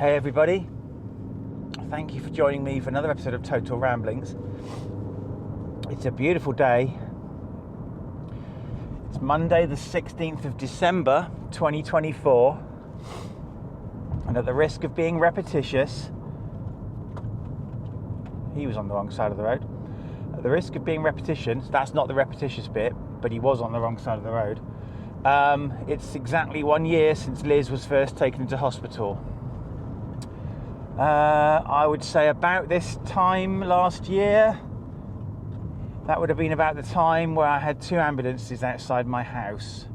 Hey everybody, thank you for joining me for another episode of Total Ramblings. It's a beautiful day. It's Monday the 16th of December 2024, and at the risk of being repetitious, he was on the wrong side of the road. At the risk of being repetition, that's not the repetitious bit, but he was on the wrong side of the road. It's exactly 1 year since Liz was first taken into hospital. I would say about this time last year, that would have been about the time where I had 2 ambulances outside my house.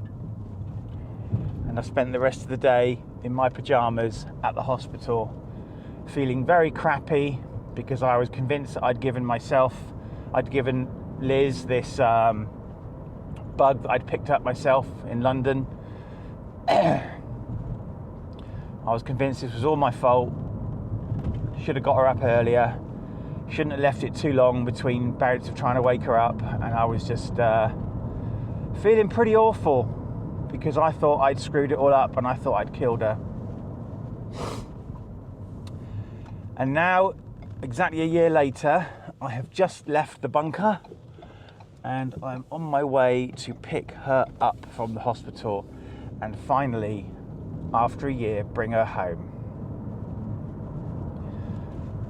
And I spent the rest of the day in my pyjamas at the hospital, feeling very crappy because I was convinced that I'd given Liz this bug that I'd picked up myself in London. I was convinced this was all my fault. Should have got her up earlier. Shouldn't have left it too long between bouts of trying to wake her up. And I was just feeling pretty awful because I thought I'd screwed it all up and I thought I'd killed her. And now, exactly a year later, I have just left the bunker and I'm on my way to pick her up from the hospital and finally, after a year, bring her home.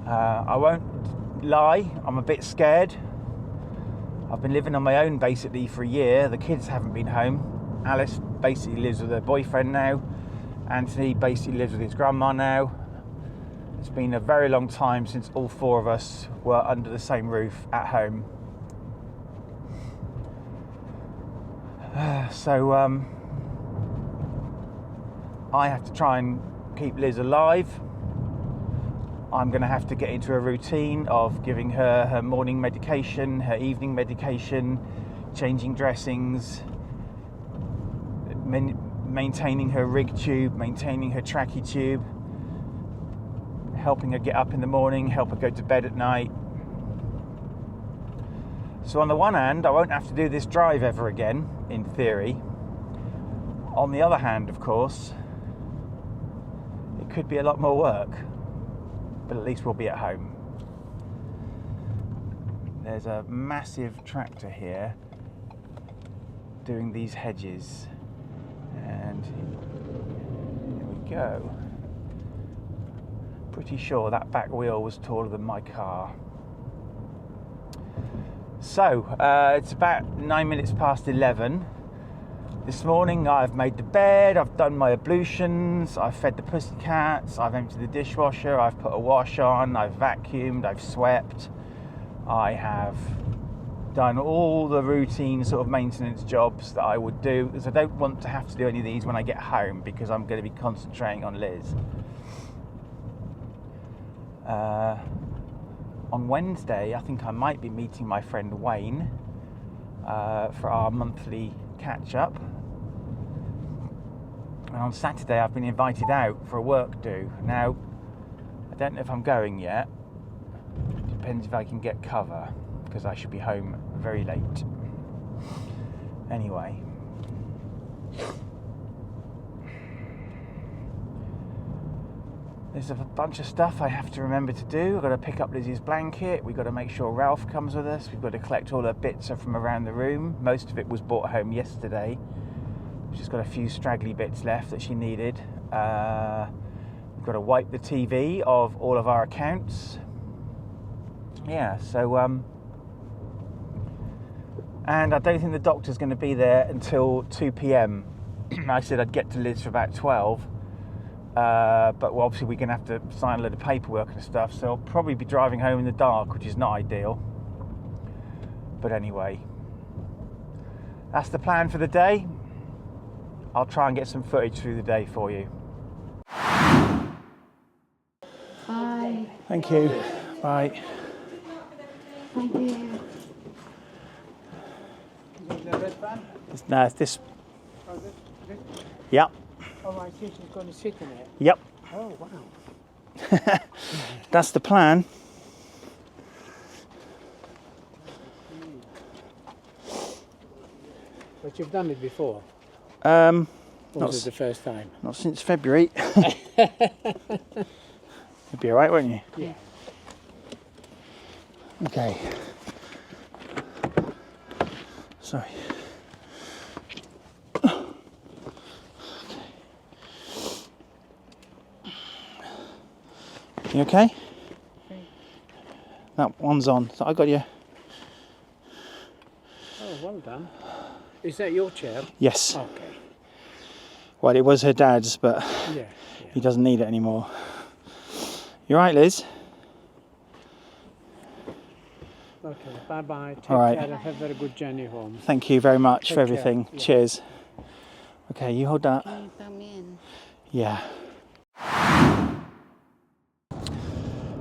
I won't lie, I'm a bit scared. I've been living on my own basically for a year. The kids haven't been home. Alice basically lives with her boyfriend now. Anthony basically lives with his grandma now. It's been a very long time since all 4 of us were under the same roof at home. So I have to try and keep Liz alive. I'm going to have to get into a routine of giving her her morning medication, her evening medication, changing dressings, maintaining her rig tube, maintaining her trachea tube, helping her get up in the morning, help her go to bed at night. So on the one hand, I won't have to do this drive ever again, in theory. On the other hand, of course, it could be a lot more work. But at least we'll be at home. There's a massive tractor here doing these hedges. And here we go. Pretty sure that back wheel was taller than my car. So, it's about 9 minutes past 11. This morning I've made the bed, I've done my ablutions, I've fed the pussycats, I've emptied the dishwasher, I've put a wash on, I've vacuumed, I've swept. I have done all the routine sort of maintenance jobs that I would do, because I don't want to have to do any of these when I get home because I'm going to be concentrating on Liz. On Wednesday I think I might be meeting my friend Wayne for our monthly catch-up. And on Saturday I've been invited out for a work do. Now, I don't know if I'm going yet. Depends if I can get cover, because I should be home very late. Anyway. There's a bunch of stuff I have to remember to do. I've got to pick up Lizzie's blanket. We've got to make sure Ralph comes with us. We've got to collect all her bits from around the room. Most of it was brought home yesterday. She's got a few straggly bits left that she needed. We've got to wipe the TV of all of our accounts. Yeah, so... and I don't think the doctor's going to be there until 2 p.m. I said I'd get to Liz for about 12. But obviously we're going to have to sign a load of paperwork and stuff, so I'll probably be driving home in the dark, which is not ideal. But anyway, that's the plan for the day. I'll try and get some footage through the day for you. Bye. Thank you. Bye. Thank you. No, it's this. Oh, this? Yep. Oh, my sister's going to sit in it. Yep. Oh, wow. That's the plan. But you've done it before? Not Or was it the first time? Not since February. be all right, won't you? Yeah. Okay. Sorry. You okay? That one's on. So I got you. Oh, well done. Is that your chair? Yes. Okay. Well, it was her dad's, but Yeah. he doesn't need it anymore. You all right, Liz? Okay. Bye bye. Take All right. care and have a very good journey home. Thank you very much Take for care. everything. Yeah. Cheers. Okay, you hold that. Can you film me in? Yeah.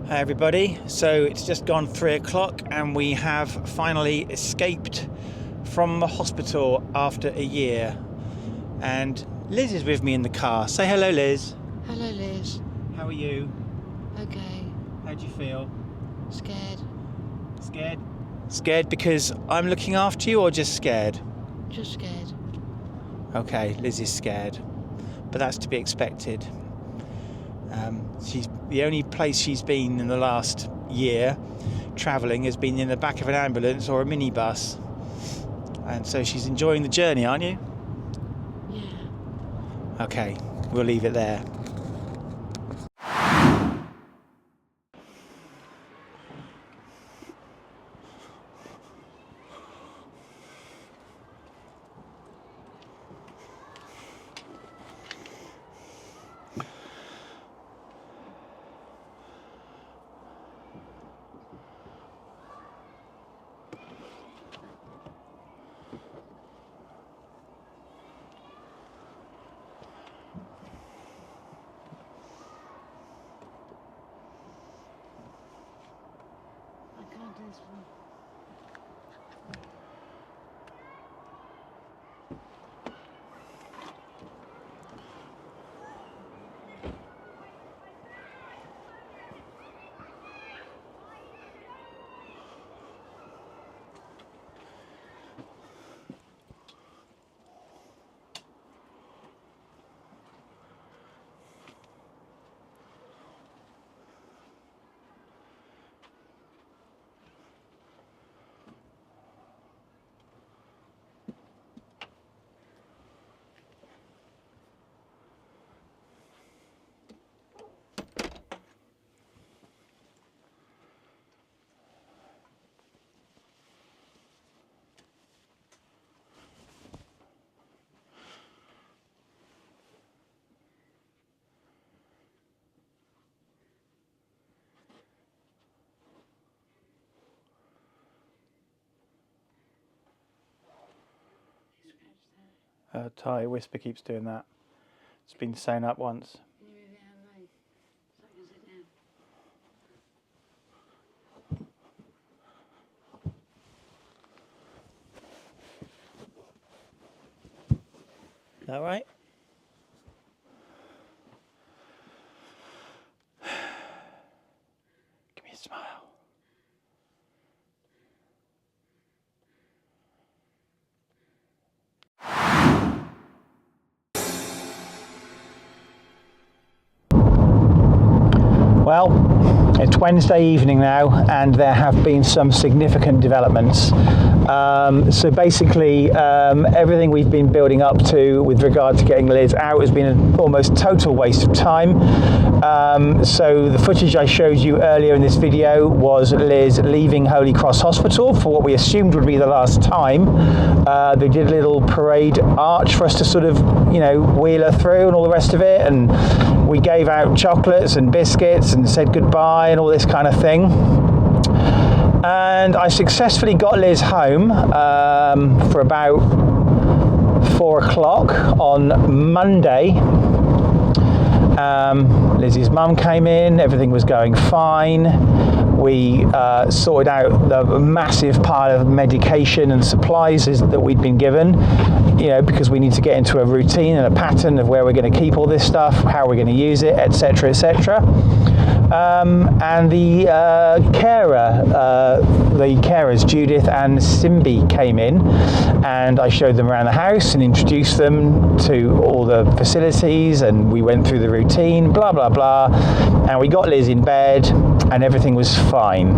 Hi everybody, so it's just gone 3 o'clock and we have finally escaped from the hospital after a year, and Liz is with me in the car. Say hello, Liz. Hello, Liz. How are you? Okay. How do you feel? Scared. Scared? Scared because I'm looking after you, or just scared? Just scared. Okay, Liz is scared, but that's to be expected. She's the only place she's been in the last year travelling has been in the back of an ambulance or a minibus, and so she's enjoying the journey, aren't you? Yeah. Okay, we'll leave it there. I can't do this one. Ty Whisper keeps doing that. It's been sewn up once. Can you move it out of the way so I can sit down? Is that right? Give me a smile. Well, it's Wednesday evening now, and there have been some significant developments. So basically, everything we've been building up to with regard to getting Liz out has been an almost total waste of time. So the footage I showed you earlier in this video was Liz leaving Holy Cross Hospital for what we assumed would be the last time. They did a little parade arch for us to sort of, wheel her through and all the rest of it, and we gave out chocolates and biscuits and said goodbye and all this kind of thing. And I successfully got Liz home for about 4 o'clock on Monday. Lizzie's mum came in, everything was going fine. We sorted out the massive pile of medication and supplies that we'd been given, because we need to get into a routine and a pattern of where we're going to keep all this stuff, how we're going to use it, etc., etc. And the carers, Judith and Simbi, came in, and I showed them around the house and introduced them to all the facilities, and we went through the routine, blah, blah, blah, and we got Liz in bed, and everything was fine.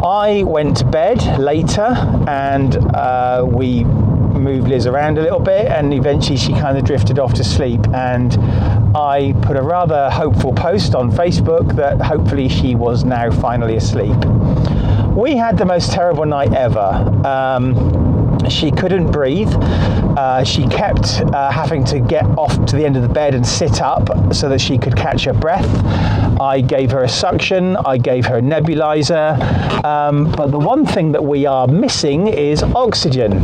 I went to bed later, and we moved Liz around a little bit, and eventually she kind of drifted off to sleep, and I put a rather hopeful post on Facebook that hopefully she was now finally asleep. We had the most terrible night ever. She couldn't breathe. She kept having to get off to the end of the bed and sit up so that she could catch her breath. I gave her a suction, I gave her a nebulizer, but the one thing that we are missing is oxygen.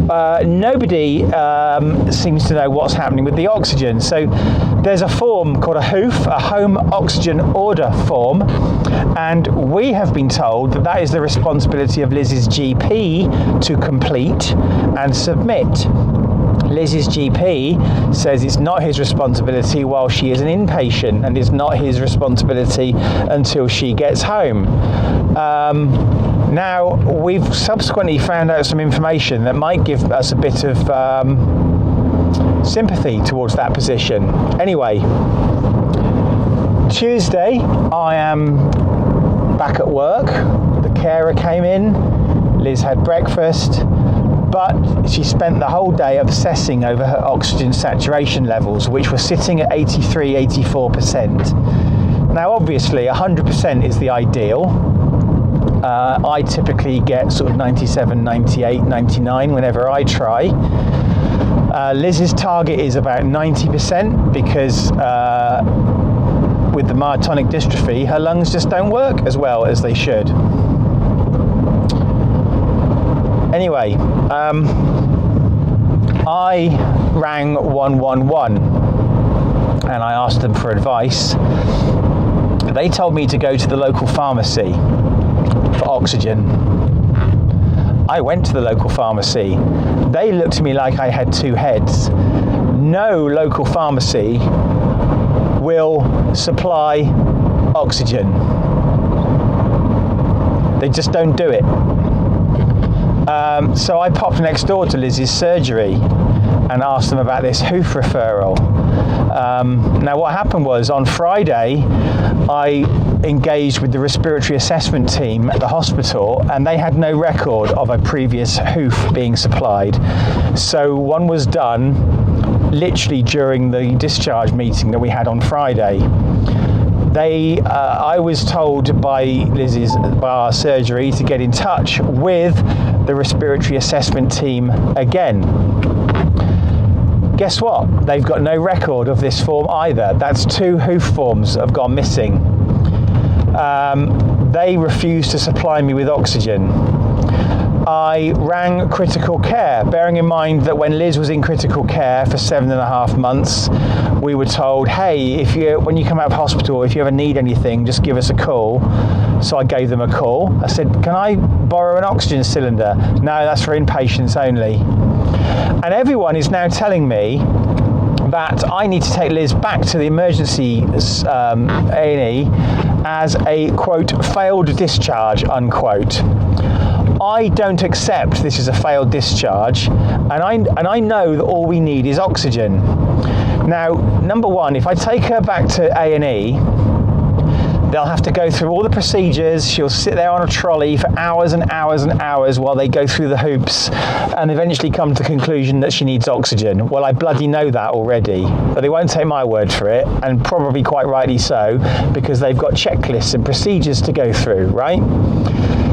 Nobody seems to know what's happening with the oxygen. So there's a form called a HOOF, a Home Oxygen Order Form, and we have been told that that is the responsibility of Liz's GP to complete and submit. Liz's GP says it's not his responsibility while she is an inpatient, and it's not his responsibility until she gets home. Now, we've subsequently found out some information that might give us a bit of sympathy towards that position. Anyway, Tuesday, I am back at work. The carer came in, Liz had breakfast, but she spent the whole day obsessing over her oxygen saturation levels, which were sitting at 83, 84%. Now, obviously, 100% is the ideal. I typically get sort of 97, 98, 99 whenever I try. Liz's target is about 90% because with the myotonic dystrophy, her lungs just don't work as well as they should. Anyway, I rang 111 and I asked them for advice. They told me to go to the local pharmacy for oxygen. I went to the local pharmacy. They looked at me like I had two heads. No local pharmacy will supply oxygen. They just don't do it. So I popped next door to Liz's surgery and asked them about this HOOF referral. Now what happened was, on Friday I engaged with the respiratory assessment team at the hospital, and they had no record of a previous HOOF being supplied. So one was done literally during the discharge meeting that we had on Friday. I was told by our surgery to get in touch with the respiratory assessment team again. Guess what? They've got no record of this form either. That's two HOOF forms that have gone missing. They refused to supply me with oxygen. I rang critical care, bearing in mind that when Liz was in critical care for 7.5 months, we were told, hey, when you come out of hospital, if you ever need anything, just give us a call. So I gave them a call. I said, can I borrow an oxygen cylinder? No, that's for inpatients only. And everyone is now telling me that I need to take Liz back to the emergency A&E as a, quote, failed discharge, unquote. I don't accept this is a failed discharge, and I know that all we need is oxygen. Now, number one, if I take her back to A&E, they'll have to go through all the procedures. She'll sit there on a trolley for hours and hours and hours while they go through the hoops and eventually come to the conclusion that she needs oxygen. Well, I bloody know that already, but they won't take my word for it, and probably quite rightly so, because they've got checklists and procedures to go through, right?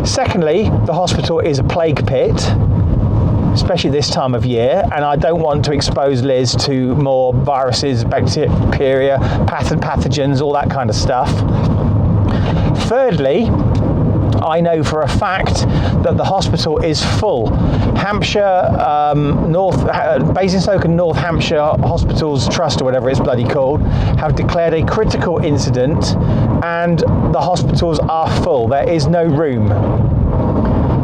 Secondly, the hospital is a plague pit, especially this time of year, and I don't want to expose Liz to more viruses, bacteria, pathogens, all that kind of stuff. Thirdly, I know for a fact that the hospital is full. Hampshire, Basingstoke and North Hampshire Hospitals Trust, or whatever it's bloody called, have declared a critical incident, and the hospitals are full. There is no room.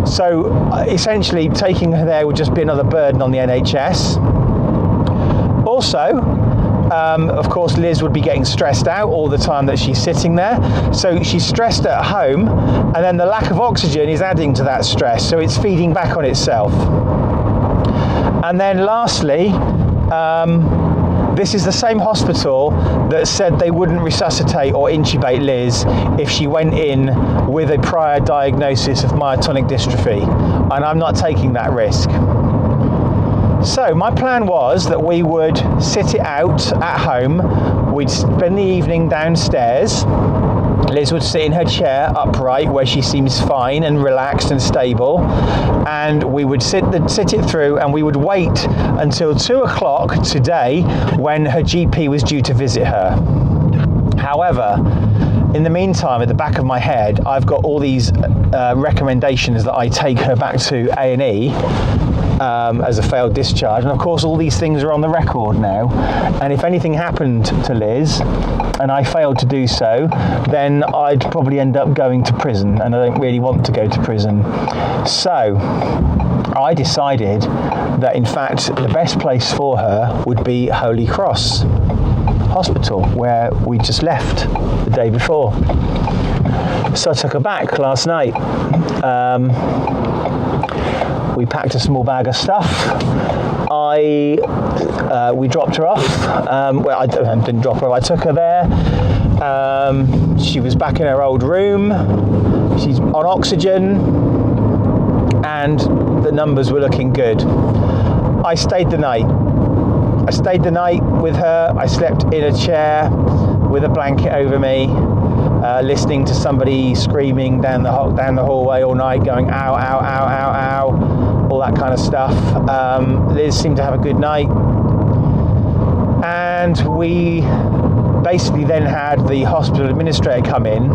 So essentially taking her there would just be another burden on the NHS. Also, of course, Liz would be getting stressed out all the time that she's sitting there. So she's stressed at home, and then the lack of oxygen is adding to that stress, so it's feeding back on itself. And then lastly, this is the same hospital that said they wouldn't resuscitate or intubate Liz if she went in with a prior diagnosis of myotonic dystrophy, and I'm not taking that risk. So my plan was that we would sit it out at home, we'd spend the evening downstairs, Liz would sit in her chair upright where she seems fine and relaxed and stable, and we would sit it through, and we would wait until 2 o'clock today when her GP was due to visit her. However, in the meantime, at the back of my head, I've got all these recommendations that I take her back to A&E as a failed discharge, and of course all these things are on the record now, and if anything happened to Liz and I failed to do so, then I'd probably end up going to prison, and I don't really want to go to prison. So I decided that in fact the best place for her would be Holy Cross Hospital, where we just left the day before. So I took her back last night. We packed a small bag of stuff. We dropped her off. Well, I didn't drop her off. I took her there. She was back in her old room. She's on oxygen, and the numbers were looking good. I stayed the night. With her. I slept in a chair with a blanket over me, listening to somebody screaming down the hallway all night, going ow, ow, ow, ow, ow, all that kind of stuff. Liz seemed to have a good night, and we basically then had the hospital administrator come in,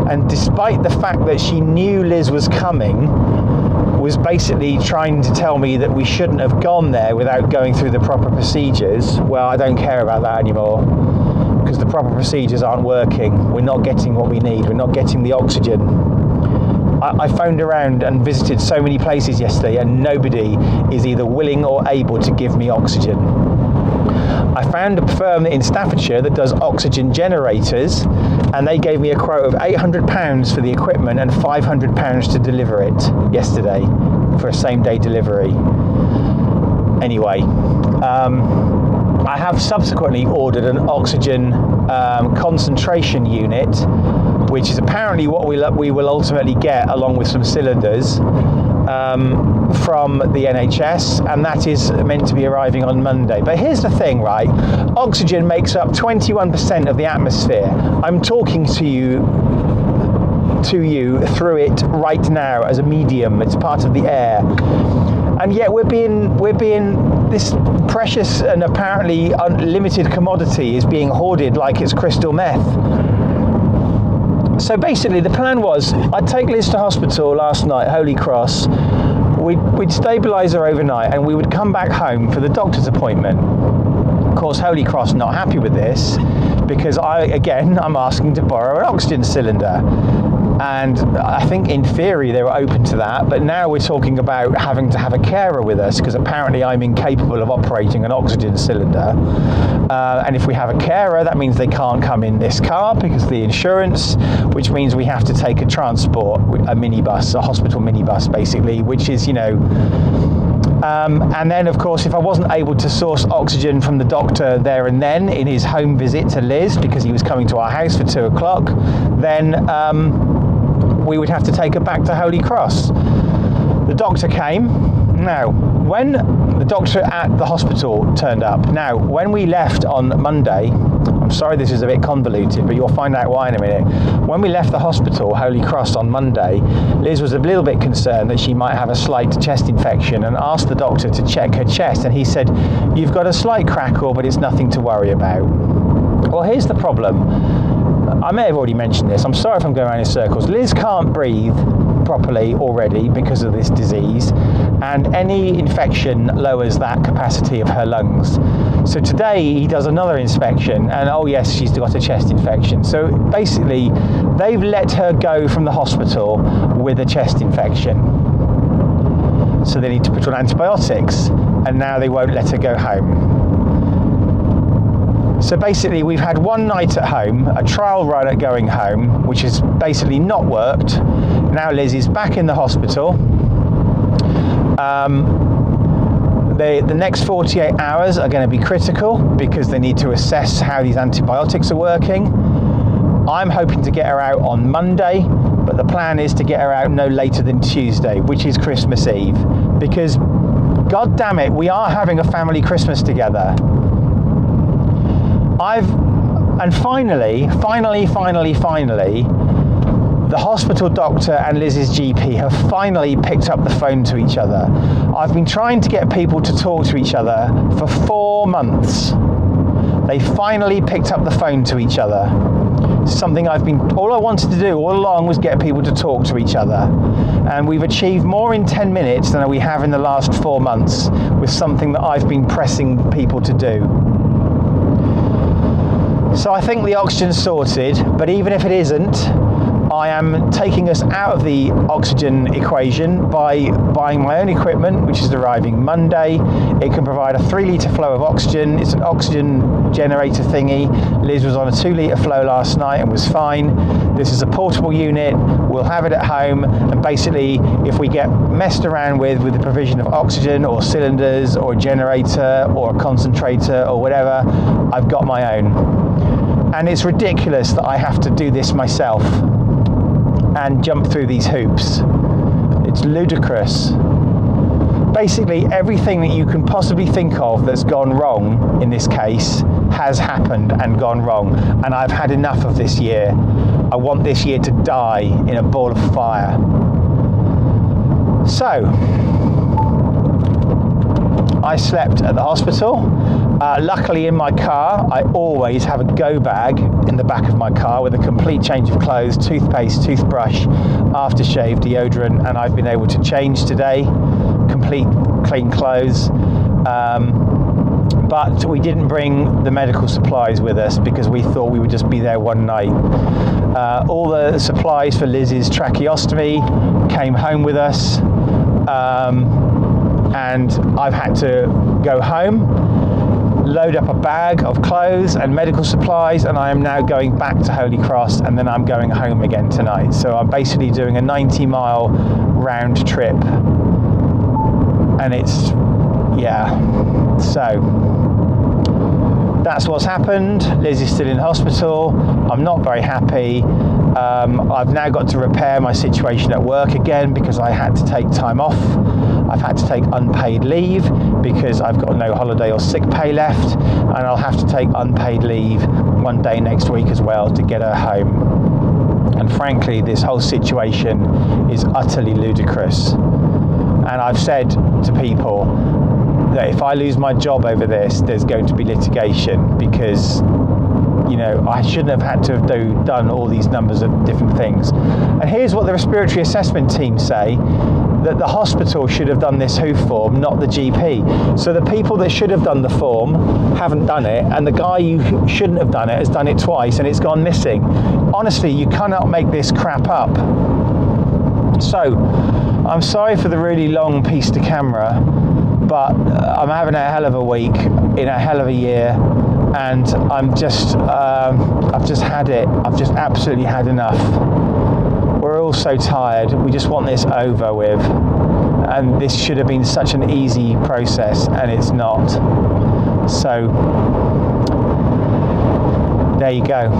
and despite the fact that she knew Liz was coming, was basically trying to tell me that we shouldn't have gone there without going through the proper procedures. Well, I don't care about that anymore, because the proper procedures aren't working. We're not getting what we need. We're not getting the oxygen. I phoned around and visited so many places yesterday, and nobody is either willing or able to give me oxygen. I found a firm in Staffordshire that does oxygen generators, and they gave me a quote of £800 for the equipment and £500 to deliver it yesterday for a same-day delivery. Anyway, I have subsequently ordered an oxygen concentration unit, which is apparently what we will ultimately get, along with some cylinders, from the NHS, and that is meant to be arriving on Monday. But here's the thing, right? Oxygen makes up 21% of the atmosphere. I'm talking to you through it right now as a medium. It's part of the air, and yet we're being this precious and apparently unlimited commodity is being hoarded like it's crystal meth. So basically the plan was I'd take Liz to hospital last night, Holy Cross, we'd stabilise her overnight, and we would come back home for the doctor's appointment. Of course, Holy Cross not happy with this, because I'm asking to borrow an oxygen cylinder. And I think in theory they were open to that, but now we're talking about having to have a carer with us, because apparently I'm incapable of operating an oxygen cylinder. And if we have a carer, that means they can't come in this car because of the insurance, which means we have to take a transport, a minibus, a hospital minibus basically, which is, and then of course if I wasn't able to source oxygen from the doctor there and then in his home visit to Liz, because he was coming to our house for 2 o'clock, then we would have to take her back to Holy Cross. The doctor came. Now, when the doctor at the hospital turned up, now, when we left on Monday, I'm sorry this is a bit convoluted, but you'll find out why in a minute. When we left the hospital, Holy Cross, on Monday, Liz was a little bit concerned that she might have a slight chest infection, and asked the doctor to check her chest, and he said, "You've got a slight crackle, but it's nothing to worry about." Well, here's the problem. I may have already mentioned this. I'm sorry if I'm going around in circles. Liz can't breathe properly already because of this disease, and any infection lowers that capacity of her lungs. So today he does another inspection, and oh yes, she's got a chest infection. So basically they've let her go from the hospital with a chest infection. So they need to put her on antibiotics, and now they won't let her go home. So basically we've had one night at home, a trial run at going home, which has basically not worked. Now Liz is back in the hospital. The next 48 hours are going to be critical because they need to assess how these antibiotics are working. I'm hoping to get her out on Monday, but the plan is to get her out no later than Tuesday, which is Christmas Eve, because God damn it, we are having a family Christmas together. Finally, the hospital doctor and Liz's GP have finally picked up the phone to each other. I've been trying to get people to talk to each other for 4 months. They finally picked up the phone to each other. Something all I wanted to do all along was get people to talk to each other. And we've achieved more in 10 minutes than we have in the last 4 months with something that I've been pressing people to do. So I think the oxygen's sorted, but even if it isn't, I am taking us out of the oxygen equation by buying my own equipment, which is arriving Monday. It can provide a 3 litre flow of oxygen. It's an oxygen generator thingy. Liz was on a 2 litre flow last night and was fine. This is a portable unit. We'll have it at home, and basically if we get messed around with the provision of oxygen or cylinders or a generator or a concentrator or whatever, I've got my own. And it's ridiculous that I have to do this myself and jump through these hoops. It's ludicrous. Basically everything that you can possibly think of that's gone wrong in this case has happened and gone wrong, and I've had enough of this year. I want this year to die in a ball of fire. So I slept at the hospital. Luckily in my car, I always have a go bag in the back of my car with a complete change of clothes, toothpaste, toothbrush, aftershave, deodorant, and I've been able to change today, complete clean clothes. But we didn't bring the medical supplies with us because we thought we would just be there one night. All the supplies for Liz's tracheostomy came home with us, and I've had to go home, load up a bag of clothes and medical supplies, and I am now going back to Holy Cross, and then I'm going home again tonight. So I'm basically doing a 90-mile round trip, and it's, yeah, so that's what's happened. Liz is still in hospital. I'm not very happy. I've now got to repair my situation at work again because I had to take time off. I've had to take unpaid leave because I've got no holiday or sick pay left, and I'll have to take unpaid leave one day next week as well to get her home. And frankly, this whole situation is utterly ludicrous. And I've said to people that if I lose my job over this, there's going to be litigation, because you know, I shouldn't have had to have done all these numbers of different things. And here's what the respiratory assessment team say, that the hospital should have done this hoof form, not the GP. So the people that should have done the form haven't done it, and the guy who shouldn't have done it has done it twice, and it's gone missing. Honestly, you cannot make this crap up. So I'm sorry for the really long piece to camera, but I'm having a hell of a week in a hell of a year, and I'm just I've just had it. I've just absolutely had enough. We're all so tired. We just want this over with, and this should have been such an easy process, and it's not. So there you go.